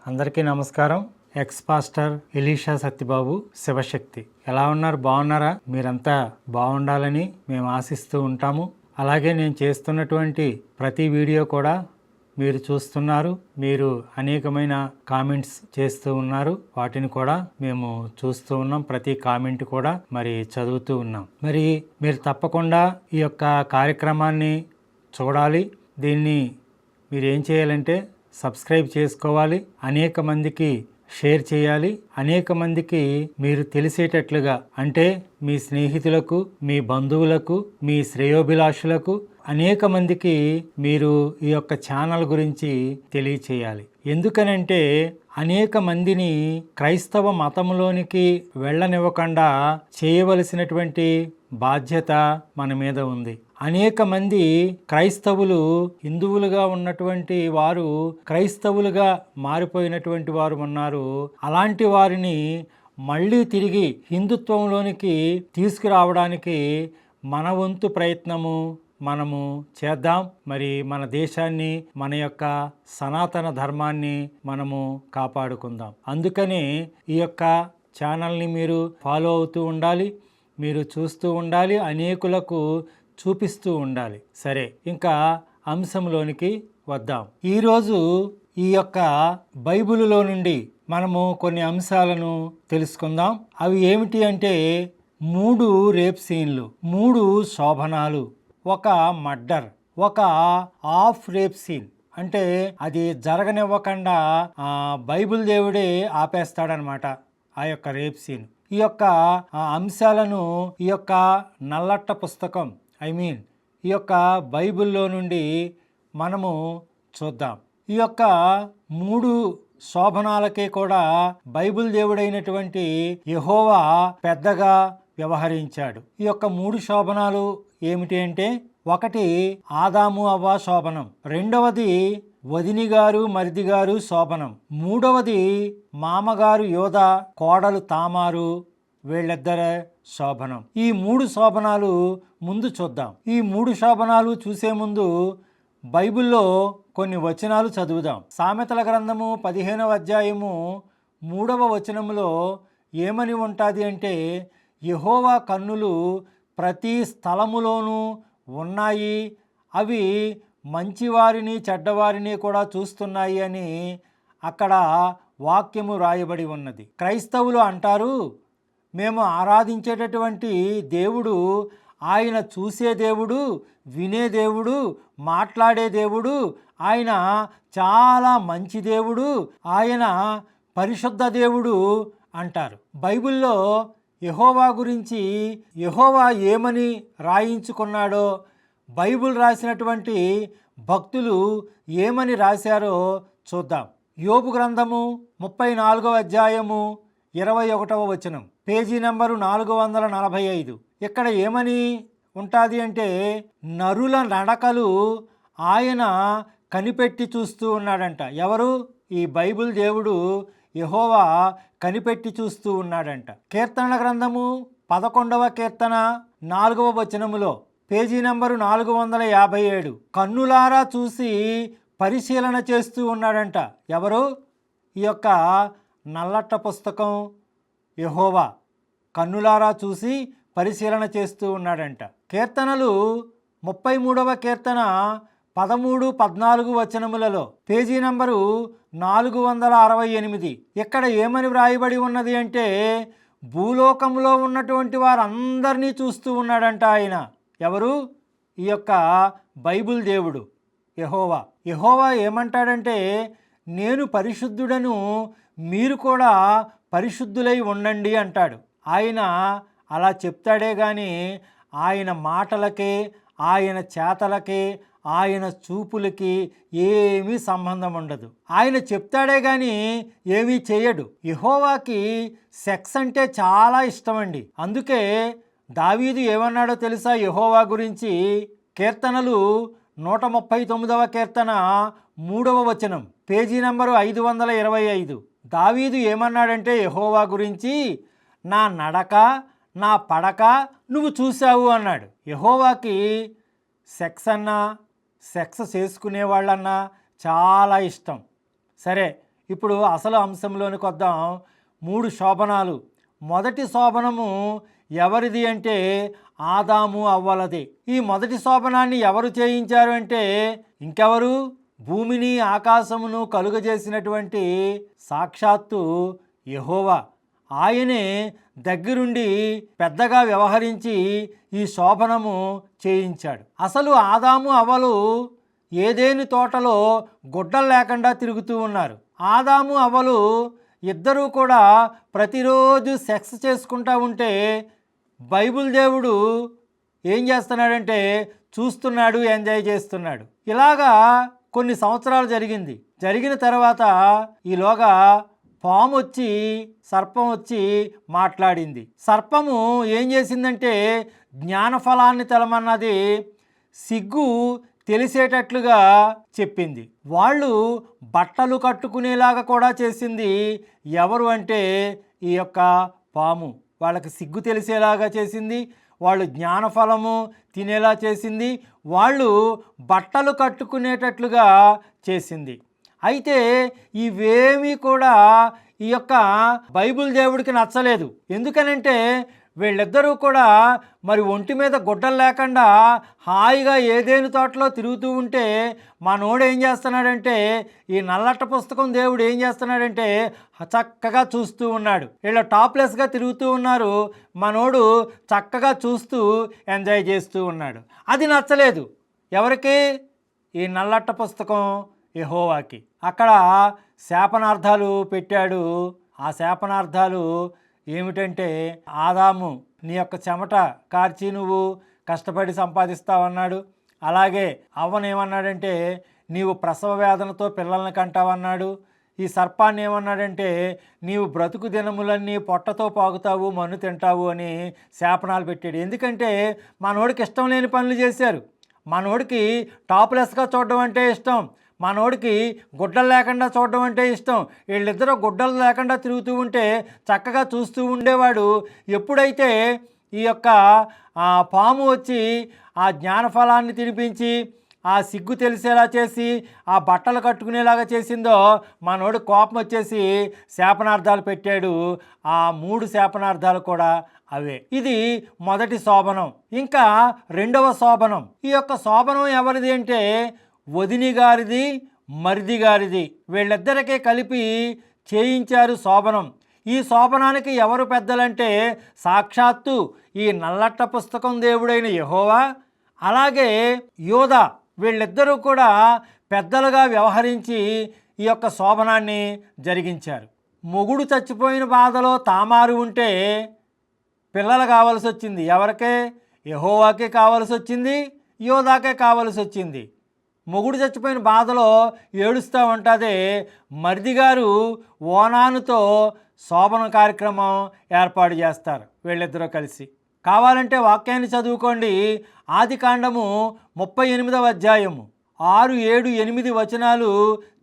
అందరికీ నమస్కారం. Ex pastor Elisha Satyababu Shivashakti. ఎలా ఉన్నారు? బాగున్నారా? మీరంతా బాగుండాలని మేము ఆశిస్తూ ఉంటాము. అలాగే నేను చేస్తున్నటువంటి ప్రతి వీడియో కూడా మీరు చూస్తున్నారు. మీరు అనేకమైన కామెంట్స్ చేస్తూ ఉన్నారు. వాటిని కూడా మేము చూస్తూ ఉన్నాం. ప్రతి కామెంట్ కూడా మరి చదువుతూ ఉన్నాం. మరి మీరు తప్పకుండా ఈ యొక్క కార్యక్రమాన్ని చూడాలి. దీన్ని మీరు ఏం చేయాలంటే సబ్స్క్రైబ్ చేసుకోవాలి, అనేక మందికి షేర్ చేయాలి, అనేక మందికి మీరు తెలిసేటట్లుగా, అంటే మీ స్నేహితులకు, మీ బంధువులకు, మీ శ్రేయోభిలాషులకు అనేక మందికి మీరు ఈ యొక్క ఛానల్ గురించి తెలియచేయాలి. ఎందుకనంటే అనేక మందిని క్రైస్తవ మతంలోనికి వెళ్ళనివ్వకుండా చేయవలసినటువంటి బాధ్యత మన మీద ఉంది. అనేక మంది క్రైస్తవులు హిందువులుగా ఉన్నటువంటి వారు క్రైస్తవులుగా మారిపోయినటువంటి వారు ఉన్నారు. అలాంటి వారిని మళ్ళీ తిరిగి హిందుత్వంలోనికి తీసుకురావడానికి మన వంతు ప్రయత్నము మనము చేద్దాం. మరి మన దేశాన్ని, మన యొక్క సనాతన ధర్మాన్ని మనము కాపాడుకుందాం. అందుకని ఈ యొక్క ఛానల్ని మీరు ఫాలో అవుతూ ఉండాలి, మీరు చూస్తూ ఉండాలి, అనేకులకు చూపిస్తూ ఉండాలి. సరే, ఇంకా అంశంలోనికి వద్దాం. ఈరోజు ఈ యొక్క బైబిలులో నుండి మనము కొన్ని అంశాలను తెలుసుకుందాం. అవి ఏమిటి అంటే 3 రేప్ సీన్లు, 3 శోభనాలు, ఒక మర్డర్, ఒక హాఫ్ రేప్ సీన్. అంటే అది జరగనివ్వకుండా బైబిల్ దేవుడే ఆపేస్తాడనమాట ఆ యొక్క రేప్ సీన్. ఈ యొక్క అంశాలను ఈ యొక్క నల్లట్ట పుస్తకం, ఈ యొక్క బైబిల్లో నుండి మనము చూద్దాం. ఈ యొక్క 3 శోభనాలకే కూడా బైబిల్ దేవుడైనటువంటి యెహోవా పెద్దగా వ్యవహరించాడు. ఈ యొక్క 3 శోభనాలు ఏమిటి అంటే, ఒకటి ఆదాము అవ్వ శోభనం, రెండవది వదిని గారు మరిది గారు శోభనం, మూడవది మామగారు యోధ కోడలు తామారు వీళ్ళిద్దరే శోభనం. ఈ 3 శోభనాలు ముందు చూద్దాం. ఈ 3 శోభనాలు చూసే ముందు బైబిల్లో కొన్ని వచనాలు చదువుదాం. సామెతల గ్రంథము 15వ అధ్యాయము 3వ వచనములో ఏమని ఉంటుంది అంటే, యెహోవా కన్నులు ప్రతి స్థలములోనూ ఉన్నాయి, అవి మంచివారిని చెడ్డవారిని కూడా చూస్తున్నాయి అని అక్కడ వాక్యము రాయబడి ఉన్నది. క్రైస్తవులు అంటారు, మేము ఆరాధించేటటువంటి దేవుడు ఆయన చూసే దేవుడు, వినే దేవుడు, మాట్లాడే దేవుడు, ఆయన చాలా మంచి దేవుడు, ఆయన పరిశుద్ధ దేవుడు అంటారు. బైబిల్లో యెహోవా గురించి యెహోవా ఏమని రాయించుకున్నాడో, బైబిల్ రాసినటువంటి భక్తులు ఏమని రాశారో చూద్దాం. యోబు గ్రంథము 34వ అధ్యాయము 21వ వచనం, పేజీ నెంబరు 445. ఇక్కడ ఏమని ఉంటుంది అంటే, నరుల నడకలు ఆయన కనిపెట్టి చూస్తూ ఉన్నాడంట. ఎవరు? ఈ బైబిల్ దేవుడు యెహోవా కనిపెట్టి చూస్తూ ఉన్నాడంట. కీర్తనల గ్రంథము 11వ కీర్తన 4వ వచనములో, పేజీ నెంబరు 457, కన్నులారా చూసి పరిశీలన చేస్తూ ఉన్నాడంట. ఎవరు? ఈ యొక్క నల్లట్ట పుస్తకం యెహోవా కన్నులారా చూసి పరిశీలన చేస్తూ ఉన్నాడంట. కీర్తనలు 33వ కీర్తన 13, 14 వచనములలో, పేజీ నంబరు 468. ఇక్కడ ఏమని వ్రాయబడి ఉన్నది అంటే, భూలోకంలో ఉన్నటువంటి వారందరినీ చూస్తూ ఉన్నాడంట ఆయన. ఎవరు? ఈ యొక్క బైబిల్ దేవుడు యెహోవా. యెహోవా ఏమంటాడంటే, నేను పరిశుద్ధుడను, మీరు కూడా పరిశుద్ధులై ఉండండి అంటాడు. ఆయన అలా చెప్తాడే కానీ ఆయన మాటలకే, ఆయన చేతలకే, ఆయన చూపులకి ఏమీ సంబంధం ఉండదు. ఆయన చెప్తాడే కానీ ఏమీ చేయడు. యెహోవాకి సెక్స్ అంటే చాలా ఇష్టం అండి. అందుకే దావీదు ఏమన్నాడో తెలుసా యెహోవా గురించి? కీర్తనలు 139వ కీర్తన 3వ వచనం, పేజీ నంబరు 525. దావీదు ఏమన్నాడంటే యెహోవా గురించి, నా నడక, నా పడక నువ్వు చూశావు అన్నాడు. యెహోవాకి సెక్స్ అన్నా, సెక్స్ చేసుకునే వాళ్ళన్నా చాలా ఇష్టం. సరే, ఇప్పుడు అసలు అంశంలోనికి వద్దాం. 3 శోభనాలు. మొదటి శోభనము ఎవరిది అంటే ఆదాము అవ్వలది. ఈ మొదటి శోభనాన్ని ఎవరు చేయించారు అంటే ఇంకెవరు, భూమిని ఆకాశమును కలుగజేసినటువంటి సాక్షాత్తు యెహోవా. ఆయనే దగ్గరుండి పెద్దగా వ్యవహరించి ఈ శోభనము చేయించాడు. అసలు ఆదాము అవ్వలు ఏదేని తోటలో గుడ్డలు లేకుండా తిరుగుతూ ఉన్నారు. ఆదాము అవ్వలు ఇద్దరూ కూడా ప్రతిరోజు సెక్స్ చేసుకుంటూ ఉంటే బైబిల్ దేవుడు ఏం చేస్తున్నాడంటే చూస్తున్నాడు, ఎంజాయ్ చేస్తున్నాడు. ఇలాగా కొన్ని సంవత్సరాలు జరిగింది. జరిగిన తర్వాత ఈలోగా పాము వచ్చి, సర్పం వచ్చి మాట్లాడింది. సర్పము ఏం చేసిందంటే జ్ఞానఫలాన్ని తెలమన్నది సిగ్గు తెలిసేటట్లుగా చెప్పింది. వాళ్ళు బట్టలు కట్టుకునేలాగా కూడా చేసింది. ఎవరు అంటే ఈ యొక్క పాము. వాళ్ళకి సిగ్గు తెలిసేలాగా చేసింది, వాళ్ళు జ్ఞానఫలము తినేలా చేసింది, వాళ్ళు బట్టలు కట్టుకునేటట్లుగా చేసింది. అయితే ఇవేమీ కూడా ఈ యొక్క బైబిల్ దేవుడికి నచ్చలేదు. ఎందుకనంటే వీళ్ళిద్దరూ కూడా మరి ఒంటి మీద గుడ్డలు లేకుండా హాయిగా ఏదేని తోటలో తిరుగుతూ ఉంటే మనోడు ఏం చేస్తున్నాడంటే ఈ నల్లట్ట పుస్తకం దేవుడు ఏం చేస్తున్నాడంటే చక్కగా చూస్తూ ఉన్నాడు. వీళ్ళు టాప్లెస్గా తిరుగుతూ ఉన్నారు, మనోడు చక్కగా చూస్తూ ఎంజాయ్ చేస్తూ ఉన్నాడు. అది నచ్చలేదు ఎవరికి? ఈ నల్లట్ట పుస్తకం యెహోవాకి. అక్కడ శాపనార్థాలు పెట్టాడు. ఆ శాపనార్థాలు ఏమిటంటే ఆదాము, నీ యొక్క చెమట కార్చి నువ్వు కష్టపడి సంపాదిస్తావన్నాడు. అలాగే అవ్వనేమన్నాడంటే నీవు ప్రసవ వేదనతో పిల్లల్ని కంటావన్నాడు. ఈ సర్పాన్ని ఏమన్నాడంటే నీవు బ్రతుకు దినములన్నీ పొట్టతో పాగుతావు, మన్ను తింటావు అని శాపనాలు పెట్టాడు. ఎందుకంటే మనోడికి ఇష్టం లేని పనులు చేశారు. మనోడికి టాప్లెస్గా చూడడం అంటే ఇష్టం, మనోడికి గుడ్డలు లేకుండా చూడడం అంటే ఇష్టం. వీళ్ళిద్దరూ గుడ్డలు లేకుండా తిరుగుతూ ఉంటే చక్కగా చూస్తూ ఉండేవాడు. ఎప్పుడైతే ఈ యొక్క పాము వచ్చి ఆ జ్ఞానఫలాన్ని తినిపించి ఆ సిగ్గు తెలిసేలా చేసి ఆ బట్టలు కట్టుకునేలాగా చేసిందో మనోడు కోపం వచ్చేసి శాపనార్థాలు పెట్టాడు. ఆ 3 శాపనార్థాలు కూడా అవే. ఇది మొదటి శోభనం. ఇంకా రెండవ శోభనం. ఈ యొక్క శోభనం ఎవరిది అంటే వదిని గారిది, మరిది గారిది. వీళ్ళిద్దరికీ కలిపి చేయించారు శోభనం. ఈ శోభనానికి ఎవరు పెద్దలంటే సాక్షాత్తు ఈ నల్లట్ట పుస్తకం దేవుడైన యెహోవా, అలాగే యోధా. వీళ్ళిద్దరూ కూడా పెద్దలుగా వ్యవహరించి ఈ యొక్క శోభనాన్ని జరిగించారు. మొగుడు చచ్చిపోయిన బాధలో తామారు ఉంటే పిల్లలు కావలసి వచ్చింది. ఎవరికే? యెహోవాకే కావలసి వచ్చింది, యోధాకే కావలసి వచ్చింది. మొగుడు చచ్చిపోయిన బాధలో ఏడుస్తూ ఉంటుంది. మరిది గారు ఓనానుతో శోభన కార్యక్రమం ఏర్పాటు చేస్తారు వీళ్ళిద్దరూ కలిసి. కావాలంటే వాక్యాన్ని చదువుకోండి. ఆదికాండము 38వ అధ్యాయము 6, 7, 8 వచనాలు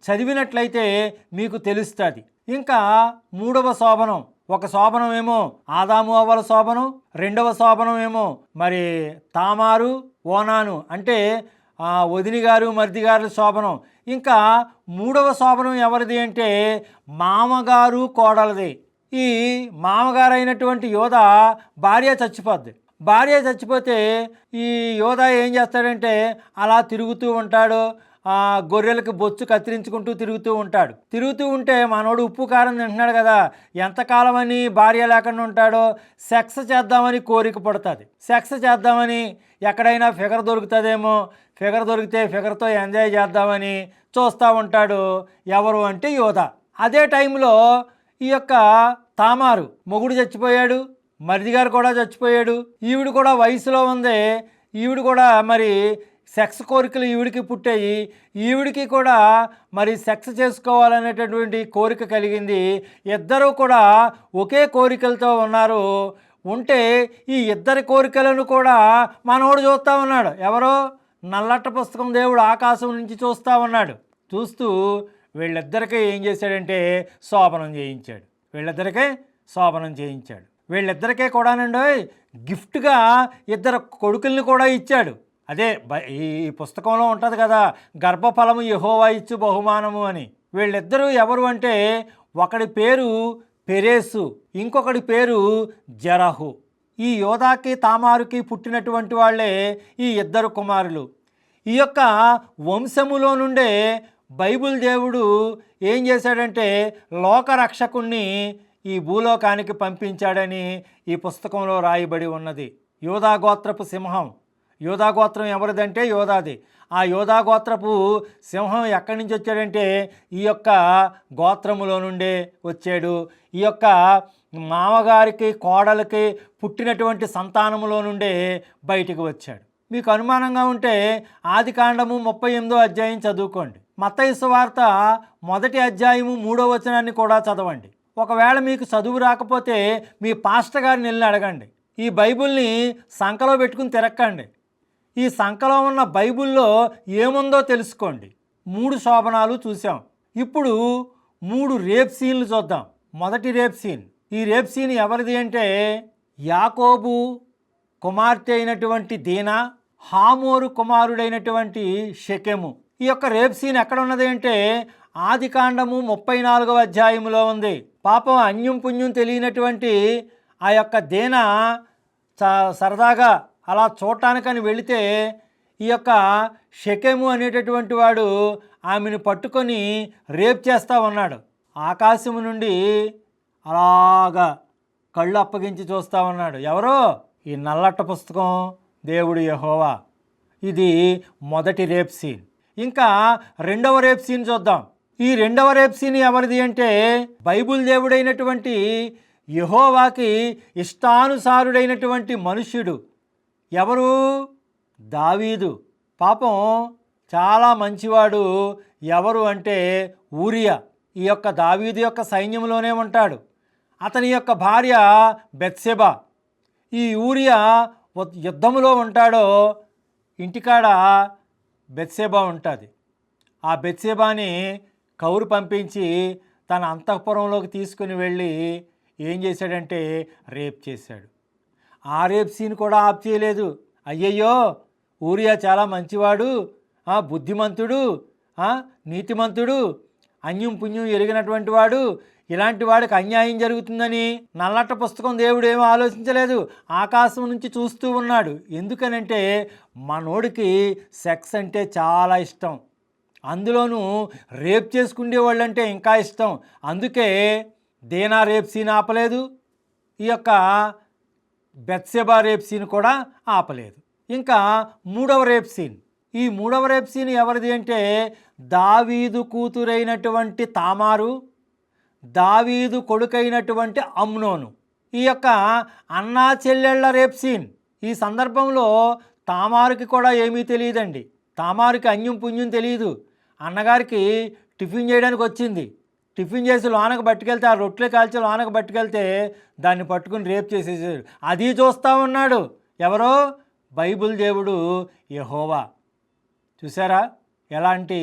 చదివినట్లయితే మీకు తెలుస్తుంది. ఇంకా మూడవ శోభనం. ఒక శోభనం ఏమో ఆదాము అవ్వల శోభనం, రెండవ శోభనం ఏమో మరి తామారు ఓనాను అంటే వదిని గారు మరిది గారు శోభనం. ఇంకా మూడవ శోభనం ఎవరిది అంటే మామగారు కోడలది. ఈ మామగారు అయినటువంటి యోధ భార్య చచ్చిపోద్ది. భార్య చచ్చిపోతే ఈ యోధ ఏం చేస్తాడంటే అలా తిరుగుతూ ఉంటాడు. గొర్రెలకు బొచ్చు కత్తిరించుకుంటూ తిరుగుతూ ఉంటాడు. తిరుగుతూ ఉంటే మనోడు ఉప్పు కారం తింటున్నాడు కదా, ఎంతకాలం అని భార్య లేకుండా ఉంటాడో సెక్స్ చేద్దామని కోరిక పడుతుంది. సెక్స్ చేద్దామని ఎక్కడైనా ఫిగర్ దొరుకుతుందేమో, ఫిగర్ దొరికితే ఫిగర్తో ఎంజాయ్ చేద్దామని చూస్తూ ఉంటాడు. ఎవరు అంటే యోధ. అదే టైంలో ఈ యొక్క తామారు మొగుడు చచ్చిపోయాడు, మరిది గారు కూడా చచ్చిపోయాడు. ఈవిడ కూడా వయసులో ఉంది. ఈవిడ కూడా మరి సెక్స్ కోరికలు ఈవిడికి పుట్టాయి. ఈవిడికి కూడా మరి సెక్స్ చేసుకోవాలనేటటువంటి కోరిక కలిగింది. ఇద్దరూ కూడా ఒకే కోరికలతో ఉన్నారు. ఉంటే ఈ ఇద్దరి కోరికలను కూడా మనోడు చూస్తూ ఉన్నాడు. ఎవరో నల్లట్ట పుస్తకం దేవుడు ఆకాశం నుంచి చూస్తూ ఉన్నాడు. చూస్తూ వీళ్ళిద్దరికీ ఏం చేశాడంటే శోభనం చేయించాడు. వీళ్ళిద్దరికే కూడానండి గిఫ్ట్గా 2 కొడుకుల్ని కూడా ఇచ్చాడు. అదే ఈ పుస్తకంలో ఉంటుంది కదా, గర్భఫలము యెహోవా ఇచ్చు బహుమానము అని. వీళ్ళిద్దరూ ఎవరు అంటే ఒకడి పేరు పెరేసు, ఇంకొకడి పేరు జరహు. ఈ యోధాకి తామారుకి పుట్టినటువంటి వాళ్ళే ఈ ఇద్దరు కుమారులు. ఈ యొక్క వంశములో నుండే బైబిల్ దేవుడు ఏం చేశాడంటే లోకరక్షకుణ్ణి ఈ భూలోకానికి పంపించాడని ఈ పుస్తకంలో రాయబడి ఉన్నది. యోధా గోత్రపు సింహం. యోధా గోత్రం ఎవరిదంటే యోధాది. ఆ యోధా గోత్రపు సింహం ఎక్కడి నుంచి వచ్చాడంటే ఈ యొక్క గోత్రములో నుండే వచ్చాడు. ఈ యొక్క మామగారికి కోడలికి పుట్టినటువంటి సంతానములో నుండే బయటికి వచ్చాడు. మీకు అనుమానంగా ఉంటే ఆదికాండము 38వ అధ్యాయం చదువుకోండి. మత్తయి సువార్త 1వ అధ్యాయము 3వ వచనాన్ని కూడా చదవండి. ఒకవేళ మీకు చదువు రాకపోతే మీ పాస్టర్ గారిని వెళ్ళి అడగండి. ఈ బైబిల్ని సంకలో పెట్టుకుని తిరక్కండి. ఈ సంకలో ఉన్న బైబిల్లో ఏముందో తెలుసుకోండి. 3 శోభనాలు చూసాం. ఇప్పుడు 3 రేప్ సీన్లు చూద్దాం. మొదటి రేప్ సీన్. ఈ రేప్ సీన్ ఎవరిది అంటే యాకోబు కుమార్తె అయినటువంటి దీనా, హామోరు కుమారుడైనటువంటి షెకెము. ఈ యొక్క రేప్ సీన్ ఎక్కడ ఉన్నది అంటే ఆదికాండము 34వ అధ్యాయంలో ఉంది. పాపం అన్యం పుణ్యం తెలియనటువంటి ఆ యొక్క దీనా సరదాగా అలా చూడటానికని వెళితే ఈ యొక్క షెకెము అనేటటువంటి వాడు ఆమెను పట్టుకొని రేప్ చేస్తూ ఉన్నాడు. ఆకాశము నుండి అలాగా కళ్ళు అప్పగించి చూస్తూ ఉన్నాడు. ఎవరో ఈ నల్లట్ట పుస్తకం దేవుడు యెహోవా. ఇది మొదటి రేప్ సీన్. ఇంకా రెండవ రేప్ సీన్ చూద్దాం. ఈ రెండవ రేప్ సీన్ ఎవరిది అంటే బైబిల్ దేవుడైనటువంటి యెహోవాకి ఇష్టానుసారుడైనటువంటి మనుష్యుడు. ఎవరు? దావీదు. పాపం చాలా మంచివాడు. ఎవరు అంటే ఊరియా. ఈ యొక్క దావీదు యొక్క సైన్యంలోనే ఉంటాడు. అతని యొక్క భార్య బెత్షెబా. ఈ ఊరియా యుద్ధములో ఉంటాడో ఇంటికాడ బెత్షెబా ఉంటుంది. ఆ బెత్షెబాని కౌరు పంపించి తన అంతఃపురంలోకి తీసుకుని వెళ్ళి ఏం చేశాడంటే రేప్ చేశాడు. ఆ రేప్ సీన్ కూడా ఆప్ చేయలేదు. అయ్యయ్యో, ఊరియా చాలా మంచివాడు, బుద్ధిమంతుడు, నీతిమంతుడు, అన్యం పుణ్యం ఎరిగినటువంటి వాడు, ఇలాంటి వాడికి అన్యాయం జరుగుతుందని నల్లట్ట పుస్తకం దేవుడు ఏమీ ఆలోచించలేదు. ఆకాశం నుంచి చూస్తూ ఉన్నాడు. ఎందుకనంటే మనోడికి సెక్స్ అంటే చాలా ఇష్టం. అందులోనూ రేప్ చేసుకునే వాళ్ళంటే ఇంకా ఇష్టం. అందుకే దీనా రేప్ సీన్ ఆపలేదు, ఈ యొక్క బెత్షెబా రేప్ సీన్ కూడా ఆపలేదు. ఇంకా మూడవ రేప్ సీన్. ఈ మూడవ రేప్ సీన్ ఎవరిది అంటే దావీదు కూతురైనటువంటి తామారు, దావీదు కొడుకైనటువంటి అమ్నోను. ఈ యొక్క అన్నా చెల్లెళ్ళ రేప్ సీన్. ఈ సందర్భంలో తామారుకి కూడా ఏమీ తెలియదండి. తామారుకి అన్యం పుణ్యం తెలియదు. అన్నగారికి టిఫిన్ చేయడానికి వచ్చింది. టిఫిన్ చేసి లోనకు పట్టుకెళ్తే ఆ రొట్టెలు కాల్చి లోనకు పట్టుకెళ్తే దాన్ని పట్టుకుని రేప్ చేసేసాడు. అది చూస్తూ ఉన్నాడు. ఎవరో? బైబిల్ దేవుడు యెహోవా. చూసారా ఎలాంటి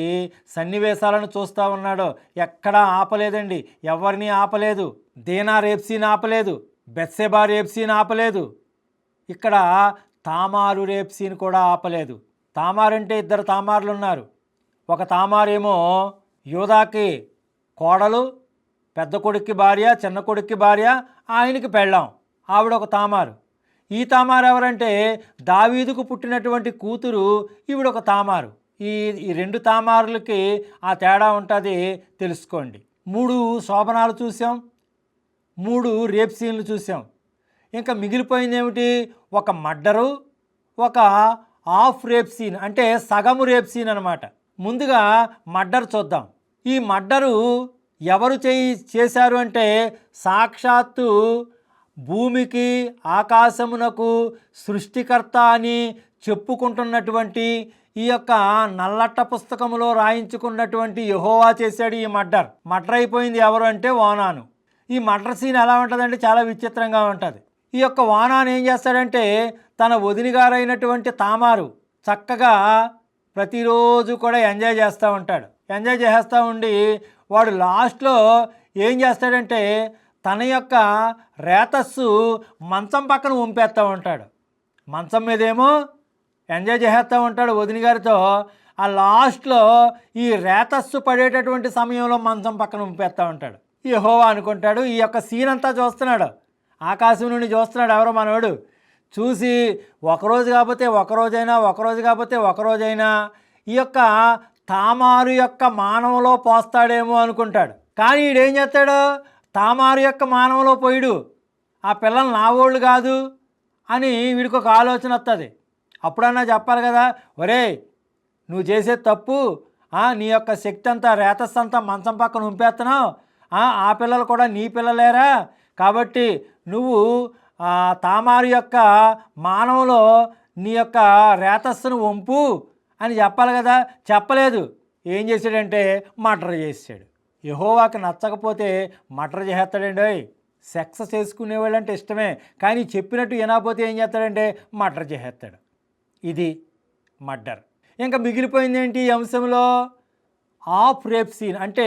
సన్నివేశాలను చూస్తూ ఉన్నాడో. ఎక్కడా ఆపలేదండి, ఎవరిని ఆపలేదు. దీనా రేప్ సీన్ ఆపలేదు, బెత్షెబా రేప్ సీన్ ఆపలేదు, ఇక్కడ తామారు రేప్ సీన్ కూడా ఆపలేదు. తామారు అంటే 2 తామారులు ఉన్నారు. ఒక తామారేమో యోధాకి కోడలు, పెద్ద కొడుక్కి భార్య, చిన్న కొడుక్కి భార్య, ఆయనకి పెళ్ళాం. ఆవిడ ఒక తామారు. ఈ తామారు ఎవరంటే దావీదుకు పుట్టినటువంటి కూతురు. ఈవిడ ఒక తామారు. ఈ 2 తామారులకి ఆ తేడా ఉంటుంది, తెలుసుకోండి. 3 శోభనాలు చూసాం, 3 రేప్ సీన్లు చూసాం. ఇంకా మిగిలిపోయింది ఏమిటి? ఒక మర్డరు, ఒక హాఫ్ రేప్ సీన్, అంటే సగము రేప్ సీన్ అనమాట. ముందుగా మర్డర్ చూద్దాం. ఈ మర్డరు ఎవరు చేశారు అంటే సాక్షాత్తు భూమికి ఆకాశమునకు సృష్టికర్త అని చెప్పుకుంటున్నటువంటి ఈ యొక్క నల్లట్ట పుస్తకంలో రాయించుకున్నటువంటి యెహోవా చేశాడు ఈ మర్డర్. మర్డర్ అయిపోయింది ఎవరు అంటే ఓనాను. ఈ మర్డర్ సీన్ ఎలా ఉంటుందంటే చాలా విచిత్రంగా ఉంటుంది. ఈ యొక్క ఓనాను ఏం చేస్తాడంటే తన వదిన గారైనటువంటి తామారు చక్కగా ప్రతిరోజు కూడా ఎంజాయ్ చేస్తూ ఉంటాడు. ఎంజాయ్ చేస్తూ ఉండి వాడు లాస్ట్లో ఏం చేస్తాడంటే తన యొక్క రేతస్సు మంచం పక్కన వంపేస్తూ ఉంటాడు. మంచం మీదేమో ఎంజాయ్ చేస్తూ ఉంటాడు వదిన గారితో. ఆ లాస్ట్లో ఈ రేతస్సు పడేటటువంటి సమయంలో మంచం పక్కన ఉంపేస్తూ ఉంటాడు. యెహోవా అనుకుంటాడు. ఈ యొక్క సీన్ అంతా చూస్తున్నాడు, ఆకాశం నుండి చూస్తున్నాడు ఎవరో మనోడు. చూసి ఒకరోజు కాకపోతే ఒకరోజైనా ఈ యొక్క తామారు యొక్క మానవలో పోస్తాడేమో అనుకుంటాడు. కానీ ఈడేం చేస్తాడు, తామారు యొక్క మానవలో పోయిడు, ఆ పిల్లలు నా వాళ్ళు కాదు అని వీడికి ఒక ఆలోచన వస్తుంది. అప్పుడన్నా చెప్పాలి కదా, ఒరే నువ్వు చేసే తప్పు, నీ యొక్క శక్తి అంతా రేతస్సు అంతా మంచం పక్కన ఉంపేస్తున్నావు, ఆ పిల్లలు కూడా నీ పిల్లలేరా, కాబట్టి నువ్వు తామారు యొక్క మానవులో నీ యొక్క రేతస్సును వంపు అని చెప్పాలి కదా. చెప్పలేదు. ఏం చేశాడంటే మర్డర్ చేసాడు. యెహోవాకి నచ్చకపోతే మర్డర్ చేస్తాడండి. సెక్స్ చేసుకునేవాళ్ళంటే ఇష్టమే, కానీ చెప్పినట్టు వినకపోతే ఏం చేస్తాడంటే మర్డర్ చేసేస్తాడు. ఇది మర్డర్. ఇంకా మిగిలిపోయింది ఏంటి ఈ అంశంలో, హాఫ్ రేప్ సీన్ అంటే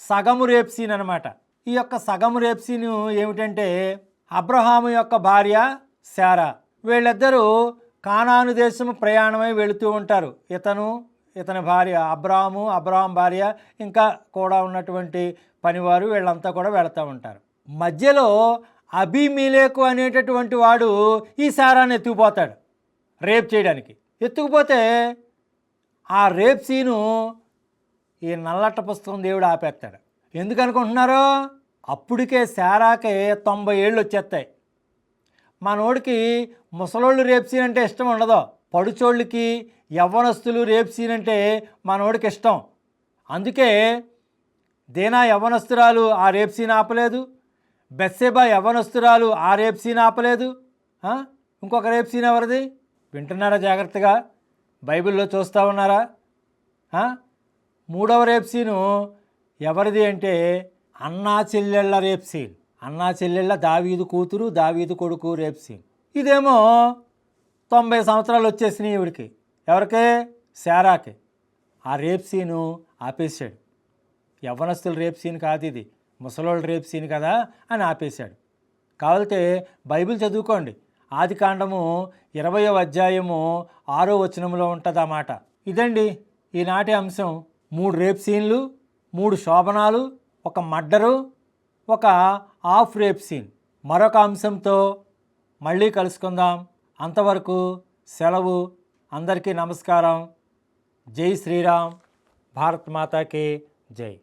సగము రేప్ సీన్ అనమాట. ఈ యొక్క సగము రేప్ సీన్ ఏమిటంటే అబ్రహాము యొక్క భార్య శారా, వీళ్ళిద్దరూ కానాను దేశము ప్రయాణమై వెళుతూ ఉంటారు. ఇతని భార్య అబ్రహాం భార్య ఇంకా కూడా ఉన్నటువంటి పనివారు వీళ్ళంతా కూడా వెళుతూ ఉంటారు. మధ్యలో అబీమెలెకు అనేటటువంటి వాడు ఈ శారాన్ని ఎత్తుకుపోతాడు రేప్ చేయడానికి. ఎత్తుకుపోతే ఆ రేప్ సీను ఈ నల్లట్ట పుస్తకం దేవుడు ఆపేస్తాడు. ఎందుకు అనుకుంటున్నారు, అప్పటికే శారాకే 90 ఏళ్ళు వచ్చేస్తాయి. మనోడికి ముసలోళ్ళు రేప్ సీన్ అంటే ఇష్టం ఉండదు, పడుచోళ్ళకి యవ్వనస్తులు రేప్ సీన్ అంటే మనోడికి ఇష్టం. అందుకే దేనా యవ్వనస్తురాలు ఆ రేప్ సీన్ ఆపలేదు, బెత్షెబా యవ్వనస్తురాలు ఆ రేప్ సీన్ ఆపలేదు. ఇంకొక రేప్ సీన్ ఎవరిది వింటున్నారా జాగ్రత్తగా, బైబిల్లో చూస్తూ ఉన్నారా? మూడవ రేప్ సీను ఎవరిది అంటే అన్నా చెల్లెళ్ళ రేప్ సీన్. అన్నా చెల్లెళ్ళ దావీదు కూతురు దావీదు కొడుకు రేప్ సీన్. ఇదేమో 90 సంవత్సరాలు వచ్చేసినాయి ఈవిడికి. ఎవరికే? శారాకి. ఆ రేప్ సీను ఆపేశాడు. యవ్వనస్తుల రేప్ సీన్ కాదు ఇది, ముసలోళ్ళ రేప్ సీన్ కదా అని ఆపేశాడు. కావాలంటే బైబిల్ చదువుకోండి, ఆదికాండము 20వ అధ్యాయము 6వ వచనంలో ఉంటుంది ఆ మాట. ఇదండి ఈనాటి అంశం. 3 రేప్ సీన్లు, 3 శోభనాలు, ఒక మర్డరు, ఒక హాఫ్ రేప్ సీన్. మరొక అంశంతో మళ్ళీ కలుసుకుందాం. అంతవరకు సెలవు. అందరికీ నమస్కారం. జై శ్రీరామ్. భారత్ మాతాకి జై.